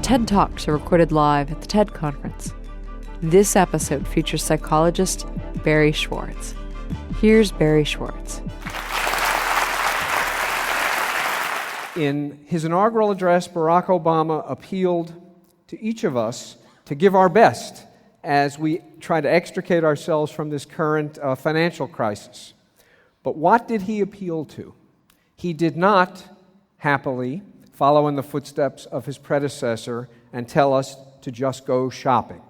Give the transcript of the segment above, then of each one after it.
TED Talks are recorded live at the TED Conference. This episode features psychologist Barry Schwartz. Here's Barry Schwartz. In his inaugural address, Barack Obama appealed to each of us to give our best as we try to extricate ourselves from this current financial crisis. But what did he appeal to? He did not, happily, follow in the footsteps of his predecessor and tell us to just go shopping.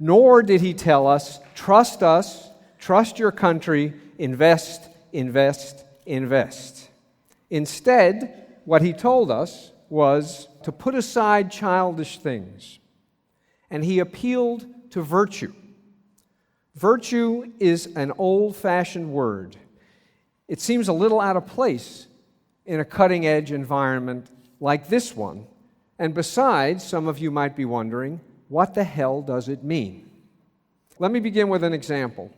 Nor did he tell us, trust your country, invest, invest, invest. Instead, what he told us was to put aside childish things. And he appealed to virtue. Virtue is an old-fashioned word. It seems a little out of place in a cutting-edge environment like this one. And besides, some of you might be wondering, what the hell does it mean? Let me begin with an example.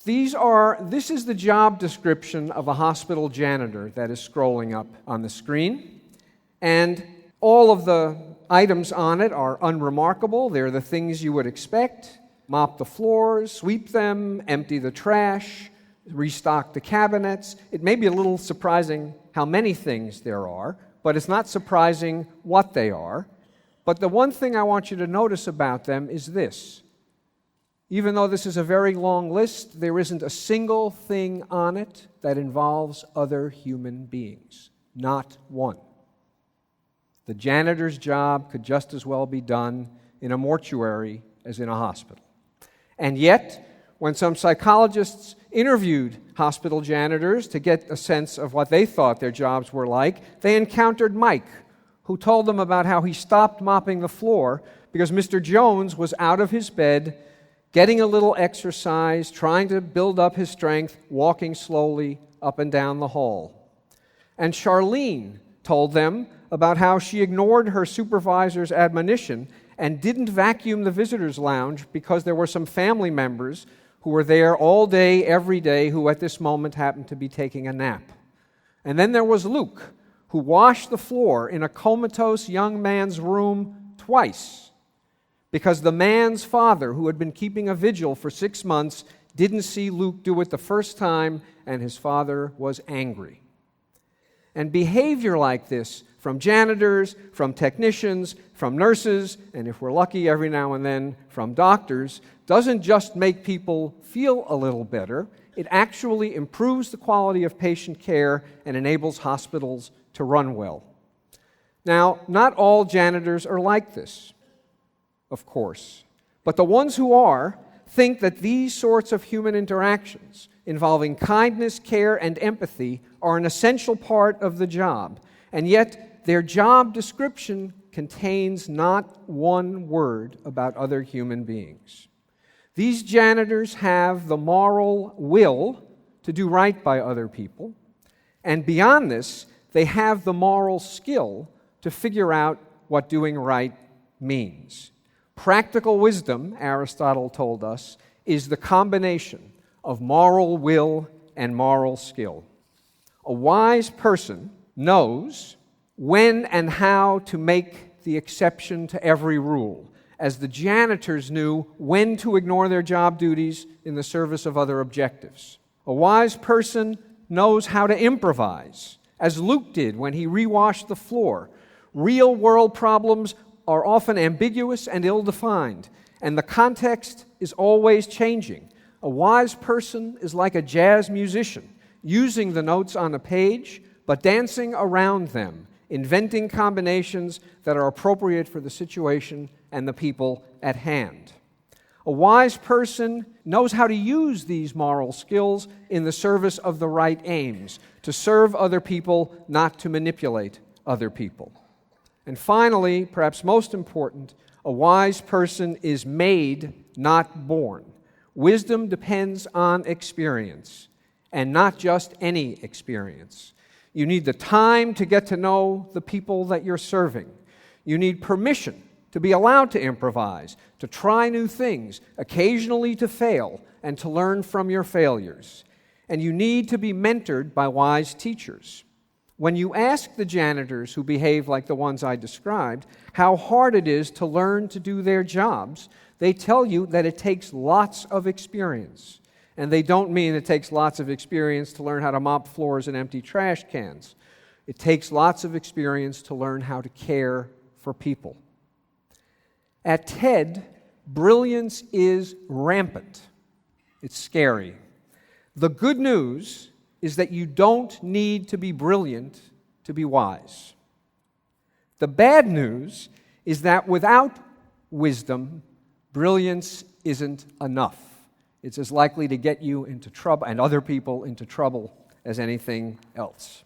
This is the job description of a hospital janitor that is scrolling up on the screen. And all of the items on it are unremarkable. They're the things you would expect. Mop the floors, sweep them, empty the trash, restock the cabinets. It may be a little surprising how many things there are, but it's not surprising what they are. But the one thing I want you to notice about them is this. Even though this is a very long list, there isn't a single thing on it that involves other human beings. Not one. The janitor's job could just as well be done in a mortuary as in a hospital. And yet, when some psychologists interviewed hospital janitors to get a sense of what they thought their jobs were like, they encountered Mike, who told them about how he stopped mopping the floor because Mr. Jones was out of his bed, getting a little exercise, trying to build up his strength, walking slowly up and down the hall. And Charlene told them about how she ignored her supervisor's admonition and didn't vacuum the visitors' lounge because there were some family members who were there all day, every day, who at this moment happened to be taking a nap. And then there was Luke, who washed the floor in a comatose young man's room twice because the man's father, who had been keeping a vigil for 6 months, didn't see Luke do it the first time, and his father was angry. And behavior like this from janitors, from technicians, from nurses, and if we're lucky every now and then from doctors, doesn't just make people feel a little better, it actually improves the quality of patient care and enables hospitals to run well. Now, not all janitors are like this, of course, but the ones who are think that these sorts of human interactions involving kindness, care, and empathy are an essential part of the job, and yet their job description contains not one word about other human beings. These janitors have the moral will to do right by other people, and beyond this, they have the moral skill to figure out what doing right means. Practical wisdom, Aristotle told us, is the combination of moral will and moral skill. A wise person knows when and how to make the exception to every rule, as the janitors knew when to ignore their job duties in the service of other objectives. A wise person knows how to improvise, as Luke did when he rewashed the floor. Real-world problems are often ambiguous and ill-defined, and the context is always changing. A wise person is like a jazz musician, using the notes on a page, but dancing around them, inventing combinations that are appropriate for the situation and the people at hand. A wise person knows how to use these moral skills in the service of the right aims, to serve other people, not to manipulate other people. And finally, perhaps most important, a wise person is made, not born. Wisdom depends on experience, and not just any experience. You need the time to get to know the people that you're serving. You need permission to be allowed to improvise, to try new things, occasionally to fail, and to learn from your failures. And you need to be mentored by wise teachers. When you ask the janitors who behave like the ones I described how hard it is to learn to do their jobs, they tell you that it takes lots of experience. And they don't mean it takes lots of experience to learn how to mop floors and empty trash cans. It takes lots of experience to learn how to care for people. At TED, brilliance is rampant. It's scary. The good news is that you don't need to be brilliant to be wise. The bad news is that without wisdom, brilliance isn't enough. It's as likely to get you into trouble and other people into trouble as anything else.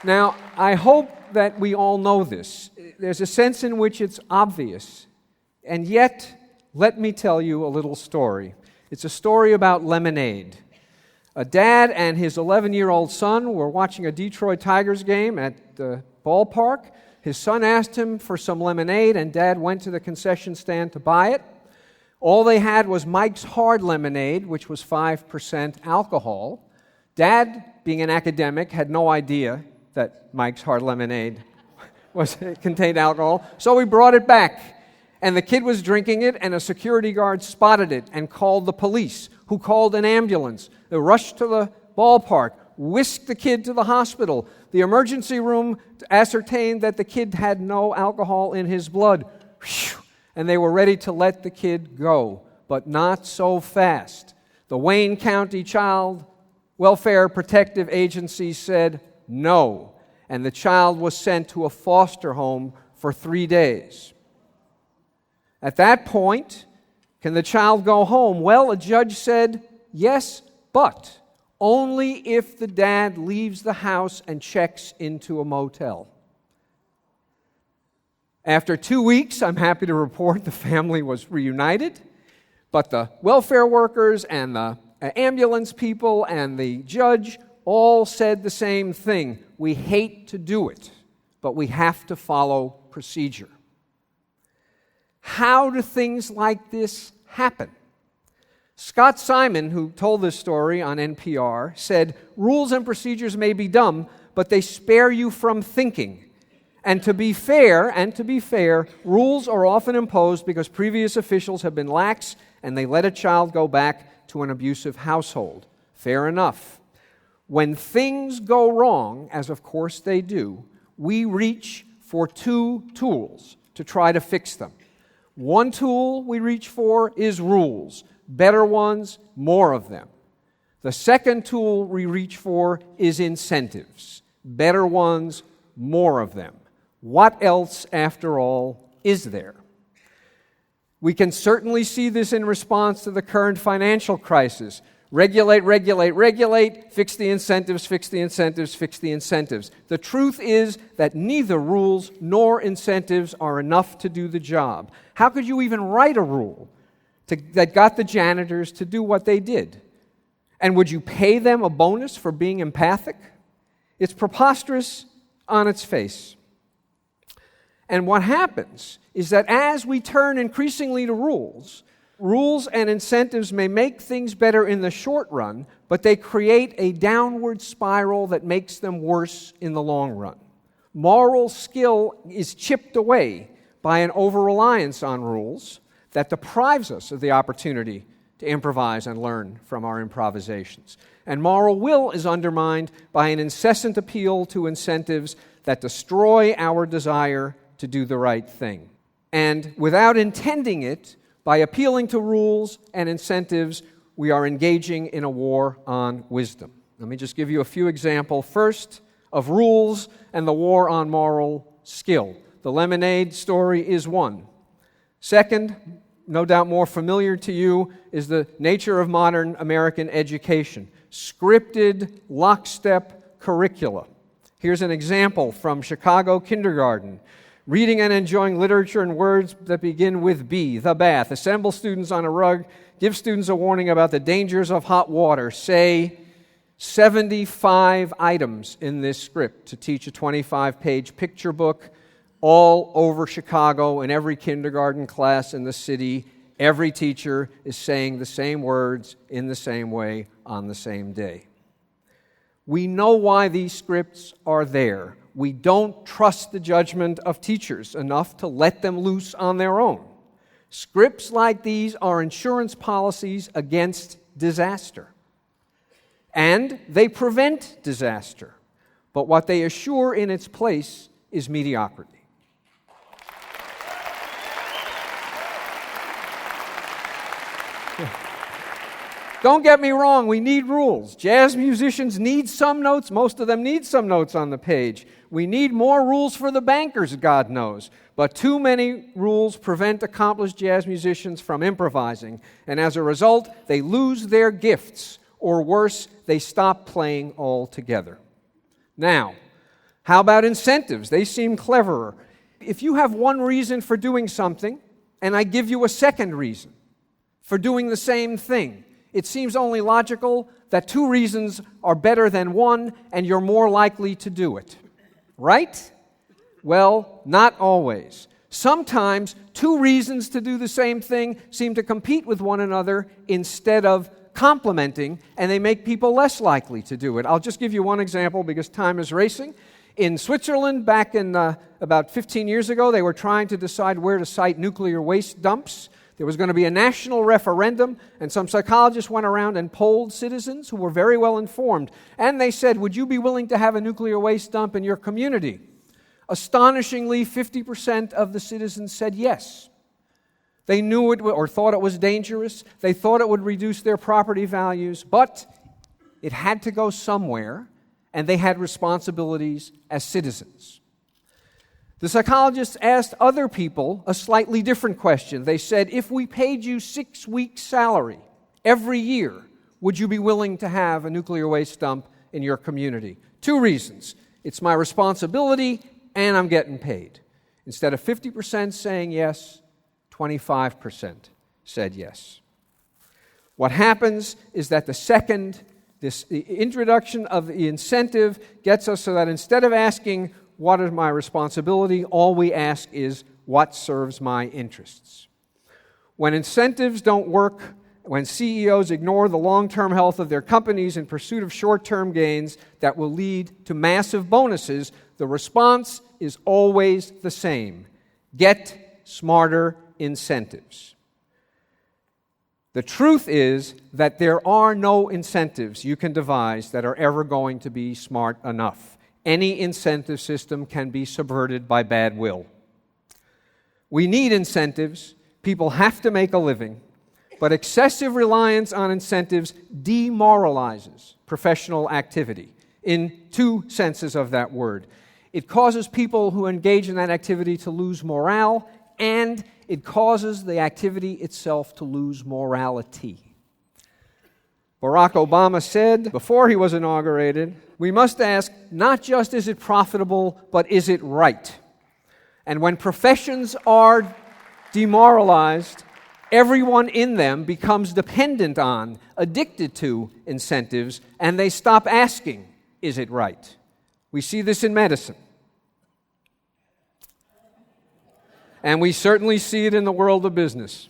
Now, I hope that we all know this. There's a sense in which it's obvious, and yet, let me tell you a little story. It's a story about lemonade. A dad and his 11-year-old son were watching a Detroit Tigers game at the ballpark. His son asked him for some lemonade, and Dad went to the concession stand to buy it. All they had was Mike's Hard Lemonade, which was 5% alcohol. Dad, being an academic, had no idea that Mike's Hard Lemonade contained alcohol, so he brought it back. And the kid was drinking it, and a security guard spotted it and called the police, who called an ambulance. They rushed to the ballpark, whisked the kid to the hospital. The emergency room ascertained that the kid had no alcohol in his blood. And they were ready to let the kid go, but not so fast. The Wayne County Child Welfare Protective Agency said no, and the child was sent to a foster home for 3 days. At that point, can the child go home? Well, a judge said, yes, but only if the dad leaves the house and checks into a motel. After 2 weeks, I'm happy to report the family was reunited, but the welfare workers and the ambulance people and the judge all said the same thing. We hate to do it, but we have to follow procedure. How do things like this happen? Scott Simon, who told this story on NPR, said, rules and procedures may be dumb, but they spare you from thinking. And to be fair, rules are often imposed because previous officials have been lax and they let a child go back to an abusive household. Fair enough. When things go wrong, as of course they do, we reach for two tools to try to fix them. One tool we reach for is rules. Better ones, more of them. The second tool we reach for is incentives. Better ones, more of them. What else, after all, is there? We can certainly see this in response to the current financial crisis. Regulate, regulate, regulate, fix the incentives, fix the incentives, fix the incentives. The truth is that neither rules nor incentives are enough to do the job. How could you even write a rule that got the janitors to do what they did? And would you pay them a bonus for being empathic? It's preposterous on its face. And what happens is that as we turn increasingly to rules and incentives may make things better in the short run, but they create a downward spiral that makes them worse in the long run. Moral skill is chipped away by an over-reliance on rules that deprives us of the opportunity to improvise and learn from our improvisations. And moral will is undermined by an incessant appeal to incentives that destroy our desire to do the right thing. And without intending it, by appealing to rules and incentives, we are engaging in a war on wisdom. Let me just give you a few examples. First, of rules and the war on moral skill. The lemonade story is one. Second, no doubt more familiar to you, is the nature of modern American education. Scripted, lockstep curricula. Here's an example from Chicago kindergarten. Reading and enjoying literature and words that begin with B, the bath. Assemble students on a rug. Give students a warning about the dangers of hot water. Say 75 items in this script to teach a 25-page picture book all over Chicago in every kindergarten class in the city. Every teacher is saying the same words in the same way on the same day. We know why these scripts are there. We don't trust the judgment of teachers enough to let them loose on their own. Scripts like these are insurance policies against disaster. And they prevent disaster. But what they assure in its place is mediocrity. Don't get me wrong, we need rules. Jazz musicians need some notes. Most of them need some notes on the page. We need more rules for the bankers, God knows. But too many rules prevent accomplished jazz musicians from improvising. And as a result, they lose their gifts. Or worse, they stop playing altogether. Now, how about incentives? They seem cleverer. If you have one reason for doing something, and I give you a second reason for doing the same thing, it seems only logical that two reasons are better than one, and you're more likely to do it. Right? Well, not always. Sometimes two reasons to do the same thing seem to compete with one another instead of complementing, and they make people less likely to do it. I'll just give you one example because time is racing. In Switzerland, back in about 15 years ago, they were trying to decide where to site nuclear waste dumps. There was going to be a national referendum, and some psychologists went around and polled citizens who were very well informed. And they said, would you be willing to have a nuclear waste dump in your community? Astonishingly, 50% of the citizens said yes. They knew it or thought it was dangerous. They thought it would reduce their property values, but it had to go somewhere, and they had responsibilities as citizens. The psychologists asked other people a slightly different question. They said, if we paid you 6 weeks' salary every year, would you be willing to have a nuclear waste dump in your community? Two reasons. It's my responsibility, and I'm getting paid. Instead of 50% saying yes, 25% said yes. What happens is that the introduction of the incentive gets us so that instead of asking, what is my responsibility? All we ask is, what serves my interests? When incentives don't work, when CEOs ignore the long-term health of their companies in pursuit of short-term gains that will lead to massive bonuses, the response is always the same. Get smarter incentives. The truth is that there are no incentives you can devise that are ever going to be smart enough. Any incentive system can be subverted by bad will. We need incentives. People have to make a living. But excessive reliance on incentives demoralizes professional activity in two senses of that word. It causes people who engage in that activity to lose morale, and it causes the activity itself to lose morality. Barack Obama said before he was inaugurated, we must ask not just is it profitable, but is it right? And when professions are demoralized, everyone in them becomes dependent on, addicted to incentives, and they stop asking, is it right? We see this in medicine. And we certainly see it in the world of business.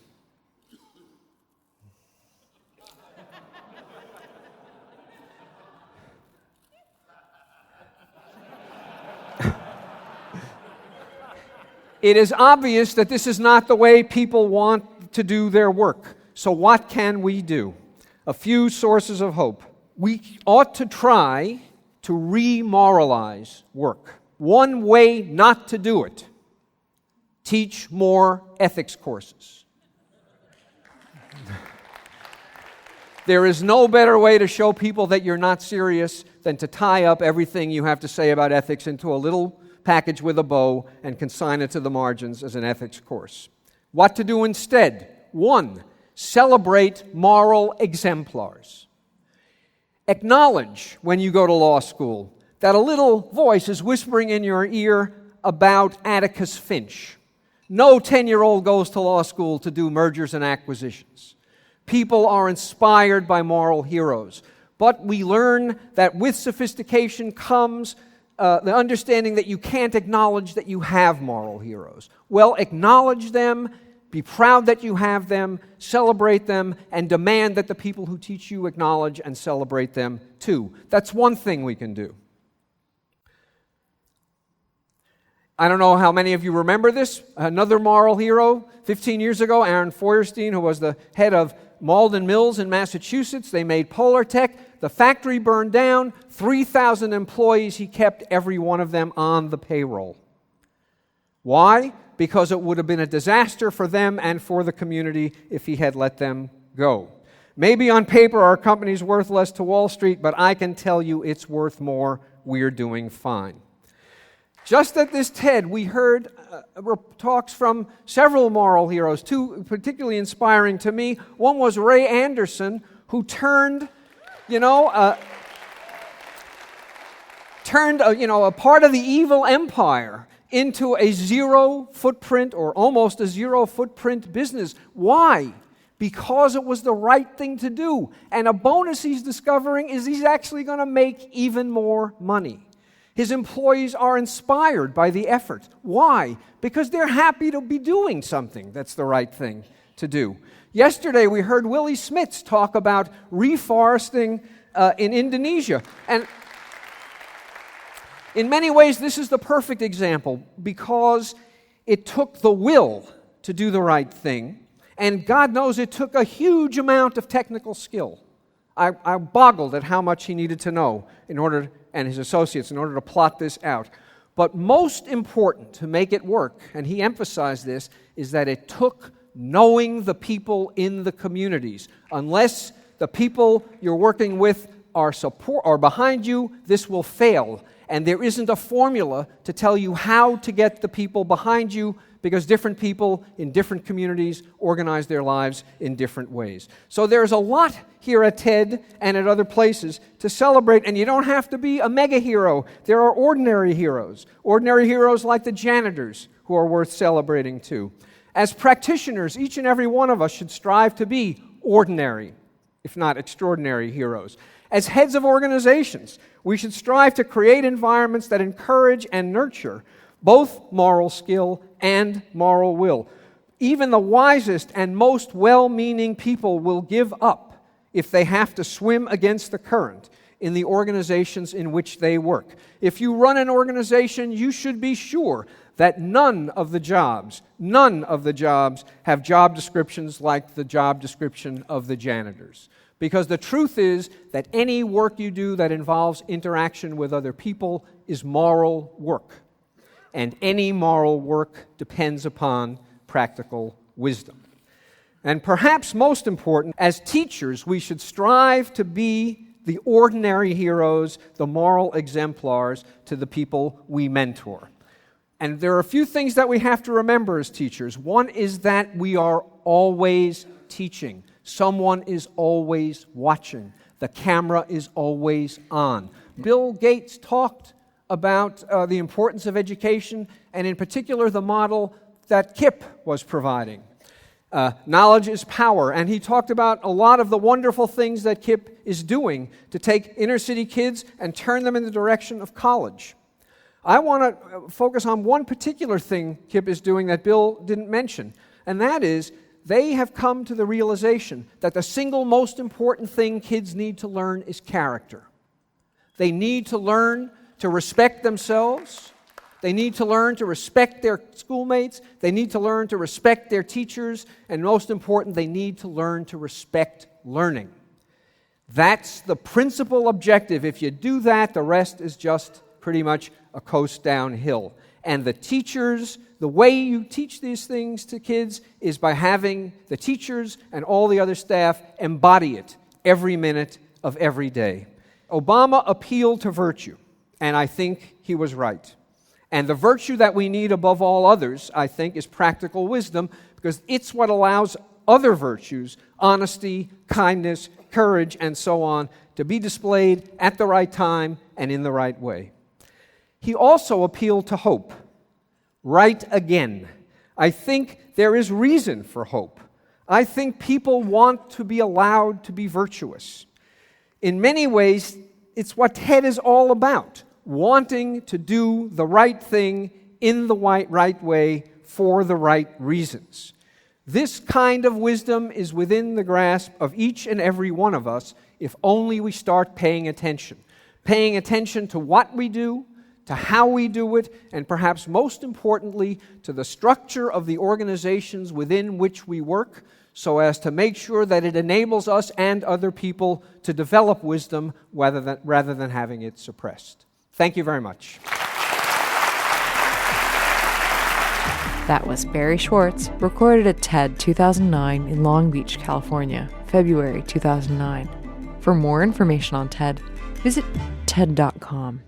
It is obvious that this is not the way people want to do their work. So what can we do? A few sources of hope. We ought to try to remoralize work. One way not to do it: teach more ethics courses. There is no better way to show people that you're not serious than to tie up everything you have to say about ethics into a little package with a bow and consign it to the margins as an ethics course. What to do instead? 1, celebrate moral exemplars. Acknowledge when you go to law school that a little voice is whispering in your ear about Atticus Finch. No 10-year-old goes to law school to do mergers and acquisitions. People are inspired by moral heroes. But we learn that with sophistication comes the understanding that you can't acknowledge that you have moral heroes. Well, acknowledge them, Be proud that you have them, celebrate them, and demand that the people who teach you acknowledge and celebrate them too. That's one thing we can do. I don't know how many of you remember this. Another moral hero, 15 years ago, Aaron Feuerstein, who was the head of Malden Mills in Massachusetts. They made Polartec. The factory burned down. 3,000 employees. He kept every one of them on the payroll. Why? Because it would have been a disaster for them and for the community if he had let them go. Maybe on paper our company's worth less to Wall Street, but I can tell you it's worth more. We're doing fine. Just at this TED, we heard talks from several moral heroes, two particularly inspiring to me. One was Ray Anderson, who turned a part of the evil empire into a zero footprint or almost a zero footprint business. Why? Because it was the right thing to do. And a bonus he's discovering is he's actually going to make even more money. His employees are inspired by the effort. Why? Because they're happy to be doing something that's the right thing to do. Yesterday we heard Willie Smits talk about reforesting in Indonesia. And in many ways, this is the perfect example because it took the will to do the right thing, and God knows it took a huge amount of technical skill. I boggled at how much he needed to know and his associates in order to plot this out. But most important to make it work, and he emphasized this, is that it took knowing the people in the communities. Unless the people you're working with are behind you, this will fail. And there isn't a formula to tell you how to get the people behind you because different people in different communities organize their lives in different ways. So there's a lot here at TED and at other places to celebrate, and you don't have to be a mega hero. There are ordinary heroes like the janitors who are worth celebrating too. As practitioners, each and every one of us should strive to be ordinary, if not extraordinary heroes. As heads of organizations, we should strive to create environments that encourage and nurture both moral skill and moral will. Even the wisest and most well-meaning people will give up if they have to swim against the current in the organizations in which they work. If you run an organization, you should be sure that none of the jobs have job descriptions like the job description of the janitors. Because the truth is that any work you do that involves interaction with other people is moral work. And any moral work depends upon practical wisdom. And perhaps most important, as teachers, we should strive to be the ordinary heroes, the moral exemplars to the people we mentor. And there are a few things that we have to remember as teachers. One is that we are always teaching. Someone is always watching. The camera is always on. Bill Gates talked about the importance of education, and in particular the model that Kip was providing. Knowledge is power, and he talked about a lot of the wonderful things that Kip is doing to take inner city kids and turn them in the direction of college. I want to focus on one particular thing Kip is doing that Bill didn't mention, and that is they have come to the realization that the single most important thing kids need to learn is character. They need to learn to respect themselves. They need to learn to respect their schoolmates. They need to learn to respect their teachers. And most important, they need to learn to respect learning. That's the principal objective. If you do that, the rest is just pretty much a coast downhill. And the teachers, the way you teach these things to kids is by having the teachers and all the other staff embody it every minute of every day. Obama appealed to virtue, and I think he was right. And the virtue that we need above all others, I think, is practical wisdom, because it's what allows other virtues, honesty, kindness, courage, and so on, to be displayed at the right time and in the right way. He also appealed to hope. Right again. I think there is reason for hope. I think people want to be allowed to be virtuous. In many ways, it's what TED is all about. Wanting to do the right thing in the right way for the right reasons. This kind of wisdom is within the grasp of each and every one of us if only we start paying attention. Paying attention to what we do, to how we do it, and perhaps most importantly, to the structure of the organizations within which we work, so as to make sure that it enables us and other people to develop wisdom rather than having it suppressed. Thank you very much. That was Barry Schwartz, recorded at TED 2009 in Long Beach, California, February 2009. For more information on TED, visit TED.com.